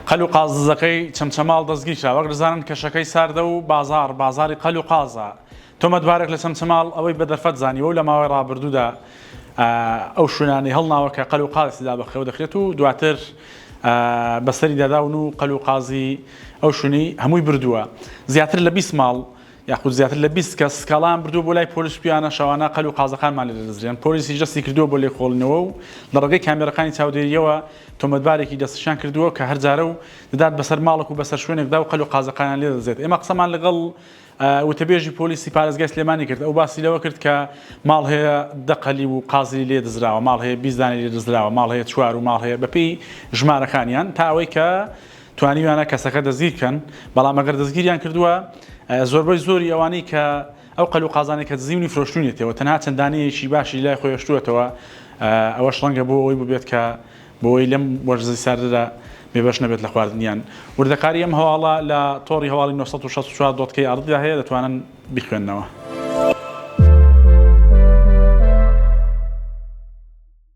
قەل و قازەکەی چەمچەماڵ دەستگیرا وەک دەزانن کەشەکەی ساردە و بازاری قەل و قازە تۆمەتبارێک لە چەمچەماڵ ئەوەی بەدەرفەت زانیوە و لە ماوەی ڕابردوودا ئەو شوێنانەی هەڵناوە کە قەل و قازیدا بەخێو دەکرێت و دواتر بەسەری داداون و قەل و قازی ئەو شوێنی هەمووی بردووە زیاتر لە 20 ماڵ یاخود زیاتر لە 20 کەس کاڵان بردووە بۆ لای پۆلیس پیانە شەوانە قەل و قازەکانمان لێ دەزرێن پۆلیسی جەستی کردووە بۆ لێکۆڵینەوە و لە ڕێگەی کامێرەکانی چاودێریەوە تۆمەتبارێکی دەستشان کردووە کە هەرجارە و دەدات بەسەر ماڵک و بەسەر شوێنێکدا و قەل و قازەکانیان لێ دەزێت ئێمە قسەمان لەگەڵ وتەبێژی پۆلیسی پارێزگای سلێمانی کرد ئەو باسی لەوە کرد کە ماڵ هەیە دەقەلی و قازی لێ دەزراوە ماڵ هەیە 20 دانەی لێ دەزراوە ماڵ هەیە 4 و ماڵ هەیە بەپێی ژمارەکانیان تا ئەوەی کە توانیوانە کەسەکە دەستگیرکەن بەڵام ئەگەر دەستگیریان کردووە زۆربەی زۆری ئەوانەی کە ئەو قەل و قازانێک کە زیونی فرۆشتوونێتەوە تەنها چەندانەیەکی باشی لای خۆیشتووەتەوە ئەوەش ڕەنگە بۆ ئەوەی ببێت کە بۆی لەم وەرزەی ساردەدا بێبەش نەبێت لە خواردنیان وردەکاری ئەم هەواڵە لە تۆڕی هەواڵی 964.key ئاردیا هەیە دەتوانن بخوێننەوە.